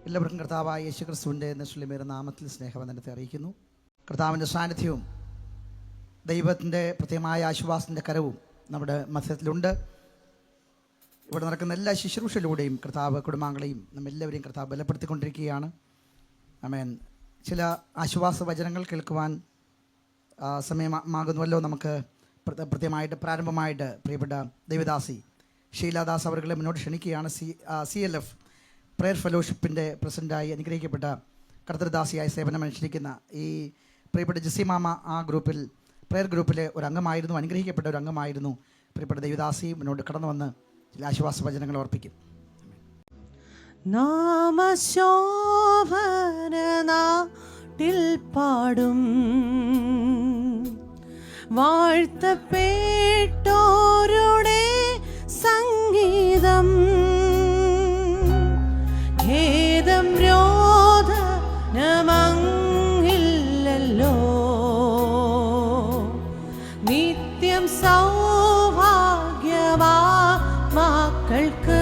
എല്ലാവർക്കും കർത്താവായ യേശുക്രിസ്തുവിൻ്റെ നിശ്ചലമേറിയ നാമത്തിൽ സ്നേഹവന്ദനത്തെ അറിയിക്കുന്നു. കർത്താവിൻ്റെ സാന്നിധ്യവും ദൈവത്തിൻ്റെ പ്രത്യേകമായ ആശ്വാസത്തിൻ്റെ കരവും നമ്മുടെ മധ്യത്തിലുണ്ട്. ഇവിടെ നടക്കുന്ന എല്ലാ ശുശ്രൂഷയിലൂടെയും കർത്താവ് കുടുംബാംഗങ്ങളെയും നമ്മെല്ലാവരെയും കർത്താവ് ബലപ്പെടുത്തിക്കൊണ്ടിരിക്കുകയാണ്. ആമേൻ. ചില ആശ്വാസ വചനങ്ങൾ കേൾക്കുവാൻ സമയമാകുന്നുവല്ലോ. നമുക്ക് പ്രത്യേകമായിട്ട് പ്രാരംഭമായിട്ട് പ്രിയപ്പെട്ട ദൈവദാസി ഷീലാദാസ് അവരുടെ മുന്നോട്ട് ക്ഷണിക്കുകയാണ്. CLF പ്രയർ ഫെലോഷിപ്പിൻ്റെ പ്രസിഡൻ്റായി അനുഗ്രഹിക്കപ്പെട്ട കർത്തൃദാസിയായി സേവനമനുഷ്ഠിക്കുന്ന ഈ പ്രിയപ്പെട്ട ജെസ്സിമാമ ആ ഗ്രൂപ്പിൽ പ്രയർ ഗ്രൂപ്പിലെ ഒരു അംഗമായിരുന്നു, അനുഗ്രഹിക്കപ്പെട്ട ഒരു അംഗമായിരുന്നു. പ്രിയപ്പെട്ട ദൈവദാസി മുന്നോട്ട് കടന്നു വന്ന് ചില ആശ്വാസ വചനങ്ങൾ അർപ്പിക്കും. നാമശോഭനാട്ടിൽ പാടും വാഴ്ത്തപ്പെട്ടോരുടെ സംഗീതം ഖേദം രോധനമങ്ങില്ലല്ലോ നിത്യം സൗഭാഗ്യവാ മക്കൾക്ക്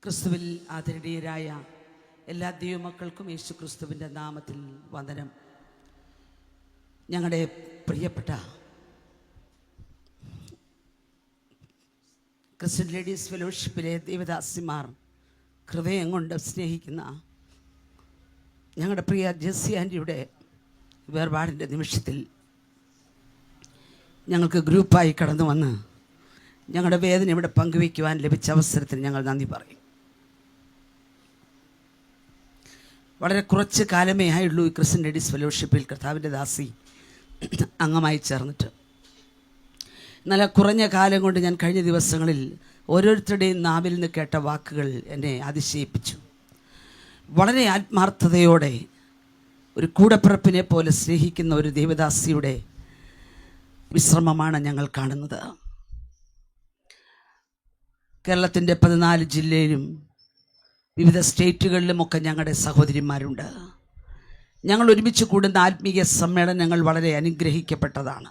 ക്രിസ്തുവിൽ ആദരണീയരായ എല്ലാ ദൈവമക്കൾക്കും യേശു ക്രിസ്തുവിൻ്റെ നാമത്തിൽ വന്ദനം. ഞങ്ങളുടെ പ്രിയപ്പെട്ട ക്രിസ്ത്യൻ ലേഡീസ് ഫെലോഷിപ്പിലെ ദൈവദാസിമാർ ഹൃദയം കൊണ്ട് സ്നേഹിക്കുന്ന ഞങ്ങളുടെ പ്രിയ ജെസ്സി ആൻറ്റിയുടെ വേർപാടിൻ്റെ നിമിഷത്തിൽ ഞങ്ങൾക്ക് ഗ്രൂപ്പായി കടന്നു വന്ന് ഞങ്ങളുടെ വേദന ഇവിടെ പങ്കുവയ്ക്കുവാൻ ലഭിച്ച അവസരത്തിന് ഞങ്ങൾ നന്ദി പറയും. വളരെ കുറച്ച് കാലമേ ആയുള്ളൂ ഈ ക്രിസ്ത്യൻ ലേഡീസ് ഫെലോഷിപ്പിൽ കർത്താവിൻ്റെ ദാസി അംഗമായി ചേർന്നിട്ട്. എന്നാൽ കുറഞ്ഞ കാലം കൊണ്ട് ഞാൻ കഴിഞ്ഞ ദിവസങ്ങളിൽ ഓരോരുത്തരുടെയും നാവിൽ നിന്ന് കേട്ട വാക്കുകൾ എന്നെ അതിശയിപ്പിച്ചു. വളരെ ആത്മാർത്ഥതയോടെ ഒരു കൂടപ്പിറപ്പിനെ പോലെ സ്നേഹിക്കുന്ന ഒരു ദേവദാസിയുടെ വിശ്രമമാണ് ഞങ്ങൾ കാണുന്നത്. കേരളത്തിൻ്റെ 14 ജില്ലയിലും വിവിധ സ്റ്റേറ്റുകളിലുമൊക്കെ ഞങ്ങളുടെ സഹോദരിമാരുണ്ട്. ഞങ്ങൾ ഒരുമിച്ച് കൂടുന്ന ആത്മീയ സമ്മേളനങ്ങൾ വളരെ അനുഗ്രഹിക്കപ്പെട്ടതാണ്.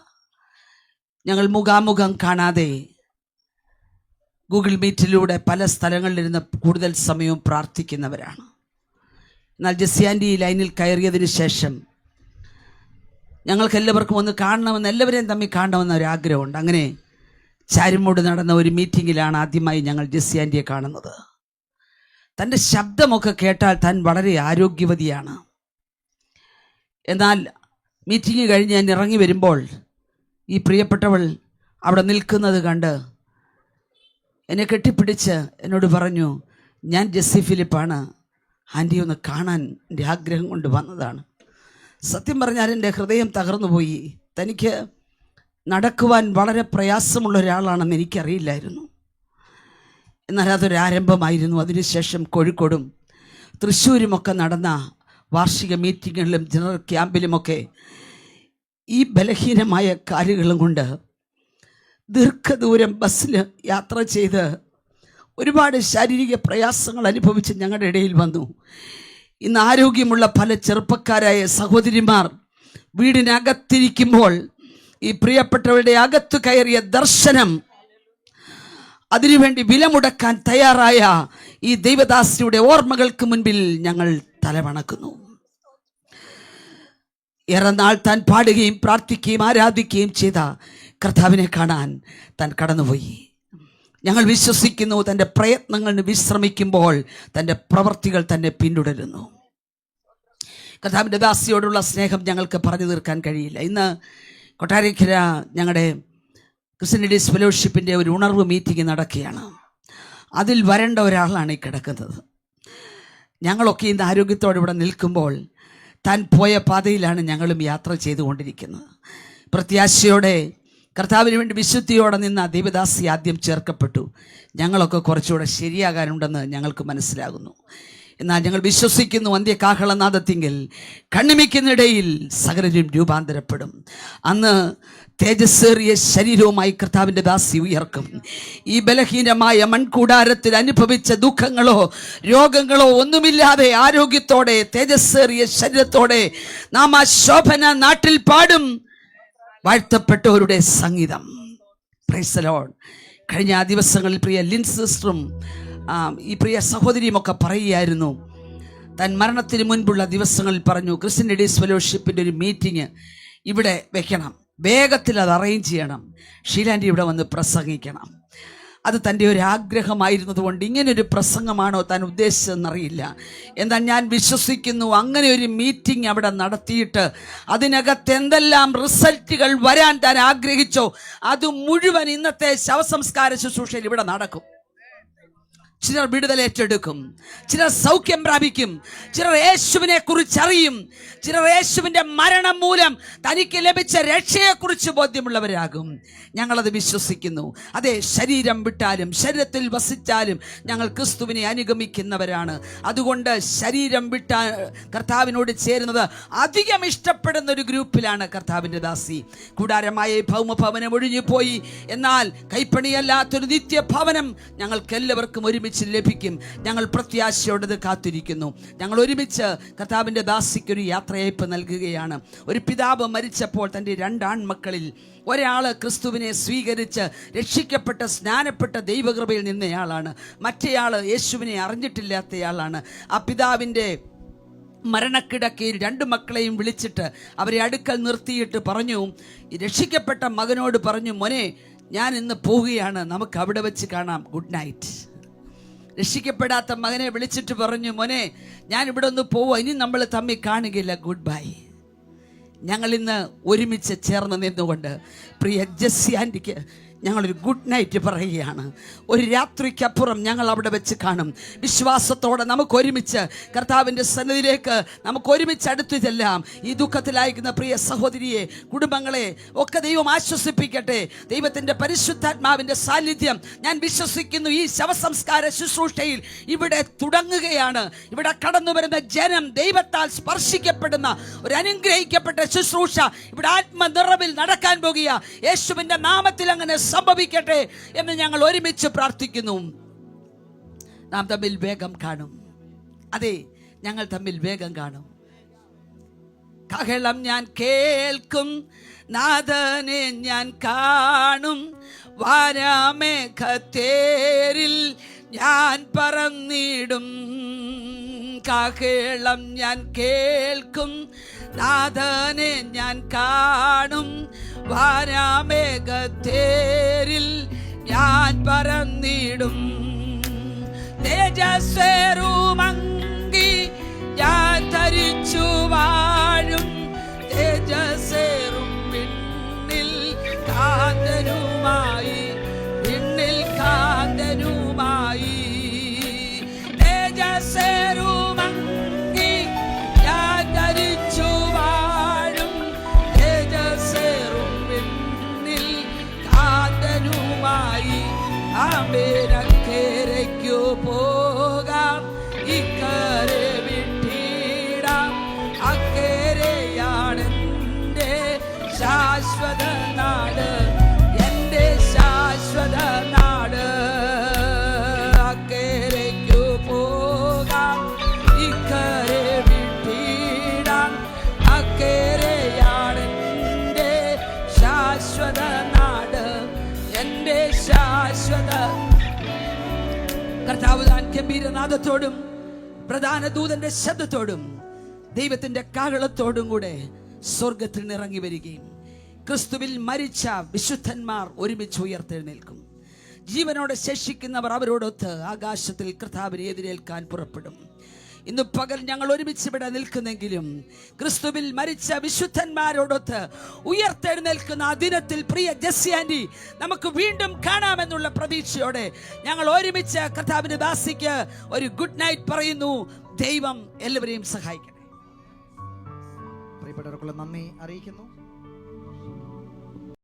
ഞങ്ങൾ മുഖാമുഖം കാണാതെ ഗൂഗിൾ മീറ്റിലൂടെ പല സ്ഥലങ്ങളിലിരുന്ന് കൂടുതൽ സമയവും പ്രാർത്ഥിക്കുന്നവരാണ്. എന്നാൽ ജെസ്സി ആൻ്റി ഈ ലൈനിൽ കയറിയതിന് ശേഷം ഞങ്ങൾക്ക് എല്ലാവർക്കും ഒന്ന് കാണണമെന്ന്, എല്ലാവരെയും തമ്മിൽ കാണണമെന്ന ഒരു ആഗ്രഹമുണ്ട്. അങ്ങനെ ചാരുമൂട് നടന്ന ഒരു മീറ്റിങ്ങിലാണ് ആദ്യമായി ഞങ്ങൾ ജെസ്സി ആൻ്റിയെ കാണുന്നത്. തൻ്റെ ശബ്ദമൊക്കെ കേട്ടാൽ താൻ വളരെ ആരോഗ്യവതിയാണ്. എന്നാൽ മീറ്റിംഗ് കഴിഞ്ഞ് ഞാൻ ഇറങ്ങി വരുമ്പോൾ ഈ പ്രിയപ്പെട്ടവൾ അവിടെ നിൽക്കുന്നത് കണ്ട് എന്നെ കെട്ടിപ്പിടിച്ച് എന്നോട് പറഞ്ഞു, ഞാൻ ജെസ്സി ഫിലിപ്പാണ്, ആൻറ്റി ഒന്ന് കാണാൻ എൻ്റെ ആഗ്രഹം കൊണ്ട് വന്നതാണ്. സത്യം പറഞ്ഞാൽ എൻ്റെ ഹൃദയം തകർന്നുപോയി. തനിക്ക് നടക്കുവാൻ വളരെ പ്രയാസമുള്ള ഒരാളാണെന്ന് എനിക്കറിയില്ലായിരുന്നു. എന്നാൽ അതൊരാരംഭമായിരുന്നു. അതിനുശേഷം കോഴിക്കോടും തൃശ്ശൂരുമൊക്കെ നടന്ന വാർഷിക മീറ്റിങ്ങുകളിലും ജനറൽ ക്യാമ്പിലുമൊക്കെ ഈ ബലഹീനമായ കാലുകളും കൊണ്ട് ദീർഘദൂരം ബസ്സിൽ യാത്ര ചെയ്ത് ഒരുപാട് ശാരീരിക പ്രയാസങ്ങൾ അനുഭവിച്ച് ഞങ്ങളുടെ ഇടയിൽ വന്നു. ഇന്ന് ആരോഗ്യമുള്ള പല ചെറുപ്പക്കാരായ സഹോദരിമാർ വീടിനകത്തിരിക്കുമ്പോൾ ഈ പ്രിയപ്പെട്ടവരുടെ അകത്ത് കയറിയ ദർശനം, അതിനുവേണ്ടി വില മുടക്കാൻ തയ്യാറായ ഈ ദൈവദാസിയുടെ ഓർമ്മകൾക്ക് മുൻപിൽ ഞങ്ങൾ തലവണക്കുന്നു. ഏറെ നാൾ താൻ പാടുകയും പ്രാർത്ഥിക്കുകയും ആരാധിക്കുകയും ചെയ്ത കർത്താവിനെ കാണാൻ താൻ കടന്നുപോയി. ഞങ്ങൾ വിശ്വസിക്കുന്നു തൻ്റെ പ്രയത്നങ്ങൾ വിശ്രമിക്കുമ്പോൾ തൻ്റെ പ്രവൃത്തികൾ തന്നെ പിന്തുടരുന്നു. കർത്താവിൻ്റെ ദാസിയോടുള്ള സ്നേഹം ഞങ്ങൾക്ക് പറഞ്ഞു തീർക്കാൻ കഴിയില്ല. ഇന്ന് കൊട്ടാരക്കര ഞങ്ങളുടെ ക്രിസ്ത്യൻ ലേഡീസ് ഫെലോഷിപ്പിൻ്റെ ഒരു ഉണർവ് മീറ്റിംഗ് നടക്കുകയാണ്. അതിൽ വരേണ്ട ഒരാളാണ് ഈ കിടക്കുന്നത്. ഞങ്ങളൊക്കെ ഇന്ന് ആരോഗ്യത്തോടെ ഇവിടെ നിൽക്കുമ്പോൾ താൻ പോയ പാതയിലാണ് ഞങ്ങളും യാത്ര ചെയ്തുകൊണ്ടിരിക്കുന്നത്. പ്രത്യാശയോടെ കർത്താവിന് വേണ്ടി വിശുദ്ധിയോടെ നിന്ന ദേവദാസി ആദ്യം ചേർക്കപ്പെട്ടു. ഞങ്ങളൊക്കെ കുറച്ചുകൂടെ ശരിയാകാനുണ്ടെന്ന് ഞങ്ങൾക്ക് മനസ്സിലാകുന്നു. എന്നാൽ ഞങ്ങൾ വിശ്വസിക്കുന്നു അന്ത്യകാഹളനാദത്തിങ്കിൽ കണ്ണിമിക്കുന്നിടയിൽ സകലരും രൂപാന്തരപ്പെടും. അന്ന് തേജസ്സേറിയ ശരീരവുമായി കർത്താവിൻ്റെ ദാസി ഉയർക്കും. ഈ ബലഹീനമായ മൺകൂടാരത്തിൽ അനുഭവിച്ച ദുഃഖങ്ങളോ രോഗങ്ങളോ ഒന്നുമില്ലാതെ ആരോഗ്യത്തോടെ തേജസ്സേറിയ ശരീരത്തോടെ നാം ആ ശോഭന നാട്ടിൽ പാടും വാഴ്ത്തപ്പെട്ടവരുടെ സംഗീതം. Praise the Lord. കഴിഞ്ഞ ദിവസങ്ങളിൽ പ്രിയ ലിൻ സിസ്റ്ററും ഈ പ്രിയ സഹോദരിയുമൊക്കെ പറയുകയായിരുന്നു, താൻ മരണത്തിന് മുൻപുള്ള ദിവസങ്ങളിൽ പറഞ്ഞു, ക്രിസ്ത്യൻ ലേഡീസ് ഫെലോഷിപ്പിൻ്റെ ഒരു മീറ്റിംഗ് ഇവിടെ വെക്കണം, വേഗത്തിൽ അത് അറേഞ്ച് ചെയ്യണം, ഷീലാൻറ്റി ഇവിടെ വന്ന് പ്രസംഗിക്കണം. അത് തൻ്റെ ഒരു ആഗ്രഹമായിരുന്നതുകൊണ്ട് ഇങ്ങനൊരു പ്രസംഗമാണോ താൻ ഉദ്ദേശിച്ചതെന്നറിയില്ല. എന്നാൽ ഞാൻ വിശ്വസിക്കുന്നു അങ്ങനെ ഒരു മീറ്റിംഗ് അവിടെ നടത്തിയിട്ട് അതിനകത്ത് എന്തെല്ലാം റിസൾട്ടുകൾ വരാൻ താൻ ആഗ്രഹിച്ചോ അത് മുഴുവൻ ഇന്നത്തെ ശവസംസ്കാര ശുശ്രൂഷയിൽ ഇവിടെ നടക്കും. ചിലർ വിടുതലേറ്റെടുക്കും, ചിലർ സൗഖ്യം പ്രാപിക്കും, ചിലർ യേശുവിനെ കുറിച്ച് അറിയും, ചിലർ യേശുവിൻ്റെ മരണം മൂലം തനിക്ക് ലഭിച്ച രക്ഷയെക്കുറിച്ച് ബോധ്യമുള്ളവരാകും. ഞങ്ങളത് വിശ്വസിക്കുന്നു. അതെ, ശരീരം വിട്ടാലും ശരീരത്തിൽ വസിച്ചാലും ഞങ്ങൾ ക്രിസ്തുവിനെ അനുഗമിക്കുന്നവരാണ്. അതുകൊണ്ട് ശരീരം വിട്ട കർത്താവിനോട് ചേരുന്നത് അധികം ഇഷ്ടപ്പെടുന്ന ഒരു ഗ്രൂപ്പിലാണ് കർത്താവിൻ്റെ ദാസി. കൂടാരമായ ഭൗമഭവനം ഒഴിഞ്ഞു പോയി, എന്നാൽ കൈപ്പണിയല്ലാത്തൊരു നിത്യഭവനം ഞങ്ങൾക്ക് എല്ലാവർക്കും ഒരുമിച്ച് ലഭിക്കും. ഞങ്ങൾ പ്രത്യാശയോടെ കാത്തിരിക്കുന്നു. ഞങ്ങൾ ഒരുമിച്ച് കർത്താവിൻ്റെ ദാസിക്കൊരു യാത്രയയപ്പ് നൽകുകയാണ്. ഒരു പിതാവ് മരിച്ചപ്പോൾ തൻ്റെ 2 ആൺമക്കളിൽ ഒരാൾ ക്രിസ്തുവിനെ സ്വീകരിച്ച് രക്ഷിക്കപ്പെട്ട സ്നാനപ്പെട്ട ദൈവകൃപയിൽ നിന്നയാളാണ്, മറ്റേയാൾ യേശുവിനെ അറിഞ്ഞിട്ടില്ലാത്തയാളാണ്. ആ പിതാവിൻ്റെ മരണക്കിടക്കയിൽ 2 മക്കളെയും വിളിച്ചിട്ട് അവരെ അടുക്കൽ നിർത്തിയിട്ട് പറഞ്ഞു, രക്ഷിക്കപ്പെട്ട മകനോട് പറഞ്ഞു, മോനെ ഞാൻ ഇന്ന് പോവുകയാണ്, നമുക്ക് അവിടെ വെച്ച് കാണാം, ഗുഡ് നൈറ്റ്. രക്ഷിക്കപ്പെടാത്ത മകനെ വിളിച്ചിട്ട് പറഞ്ഞു, മോനെ ഞാൻ ഇവിടെ ഒന്ന് പോവുക, ഇനി നമ്മൾ തമ്മിൽ കാണുകയില്ല, ഗുഡ് ബൈ. ഞങ്ങളിന്ന് ഒരുമിച്ച് ചേർന്ന് നിന്നുകൊണ്ട് പ്രിയ ജെസ്സി ആൻറ്റിക്ക് ഞങ്ങളൊരു ഗുഡ് നൈറ്റ് പറയുകയാണ്. ഒരു രാത്രിക്കപ്പുറം ഞങ്ങൾ അവിടെ വെച്ച് കാണും. വിശ്വാസത്തോടെ നമുക്ക് ഒരുമിച്ച് കർത്താവിൻ്റെ സന്നിധിയിലേക്ക് നമുക്ക് ഒരുമിച്ച് അടുത്തു ചെല്ലാം. ഈ ദുഃഖത്തിലായിരിക്കുന്ന പ്രിയ സഹോദരിയെ, കുടുംബങ്ങളെ ഒക്കെ ദൈവം ആശ്വസിപ്പിക്കട്ടെ. ദൈവത്തിൻ്റെ പരിശുദ്ധാത്മാവിൻ്റെ സാന്നിധ്യം ഞാൻ വിശ്വസിക്കുന്നു ഈ ശവസംസ്കാര ശുശ്രൂഷയിൽ ഇവിടെ തുടങ്ങുകയാണ്. ഇവിടെ കടന്നു വരുന്ന ജനം ദൈവത്താൽ സ്പർശിക്കപ്പെടുന്ന ഒരു അനുഗ്രഹിക്കപ്പെട്ട ശുശ്രൂഷ ഇവിടെ ആത്മനിറവിൽ നടക്കാൻ പോകുക. യേശുവിൻ്റെ നാമത്തിൽ അങ്ങനെ സംഭവിക്കട്ടെ എന്ന് ഞങ്ങൾ ഒരുമിച്ച് പ്രാർത്ഥിക്കുന്നു. നാം തമ്മിൽ വേഗം കാണും. അതെ, ഞങ്ങൾ തമ്മിൽ വേഗം കാണും. കഹളം ഞാൻ കേൾക്കും, നാഥനെ ഞാൻ കാണും, വാരാമേഘത്തേരിൽ ഞാൻ പറന്നിടും. കാഹളം ഞാൻ കേൾക്കും, നാഥനെ ഞാൻ കാണും, വാരാമേഘത്തേരിൽ ഞാൻ പറന്നിടും. തേജസ്സേറുമങ്കി ഞാൻ ധരിച്ചു വാഴും, തേജസ്സേറും വിണ്ണിൽ കാന്തനുമായി, വിണ്ണിൽ കാന്തനുമായി. തേജസ്സേറുമങ്കി ഞാൻ ധരിച്ചു വാഴും, തേജസ്സേറും വിണ്ണിൽ കാന്തനുമായി. അമേരക്കരയ്ക്കു പോകാം, ഇക്കരെ വിട്ടിടാം, അക്കരയാണെൻ്റെ ശാശ്വത നാട്, എൻ്റെ ശാശ്വത നാട്. അക്കരയ്ക്കു പോകാം, ഇക്കരെ വിട്ടിടാം, അക്കരയാണെൻ്റെ ശാശ്വത നാട്, എൻ്റെ ശാശ്വത. കർത്താവ് താൻ ഗംഭീരനാദത്തോടും പ്രധാന ദൂതന്റെ ശബ്ദത്തോടും ദൈവത്തിന്റെ കാഹളത്തോടും കൂടെ സ്വർഗത്തിൽ നിറങ്ങി വരികയും ക്രിസ്തുവിൽ മരിച്ച വിശുദ്ധന്മാർ ഒരുമിച്ച് ഉയർത്തെഴുന്നേൽക്കും. ജീവനോടെ ശേഷിക്കുന്നവർ അവരോടൊത്ത് ആകാശത്തിൽ കർത്താവിനെ എതിരേൽക്കാൻ പുറപ്പെടും. ഇന്ന് പകൽ ഞങ്ങൾ ഒരുമിച്ച് ഇവിടെ നിൽക്കുന്നെങ്കിലും ക്രിസ്തുവിൽ മരിച്ച വിശുദ്ധന്മാരോടൊത്ത് ഉയർത്തെഴുന്നേൽക്കുന്ന ആ ദിനത്തിൽ പ്രിയ ജെസ്സി ആന്റി നമുക്ക് വീണ്ടും കാണാമെന്നുള്ള പ്രതീക്ഷയോടെ ഞങ്ങൾ ഒരുമിച്ച് കർത്താവിന്റെ ദാസിക്ക് ഒരു ഗുഡ് നൈറ്റ് പറയുന്നു. ദൈവം എല്ലാവരെയും സഹായിക്കട്ടെ. പ്രിയപ്പെട്ടവർക്കുള്ള നന്ദി അറിയിക്കുന്നു.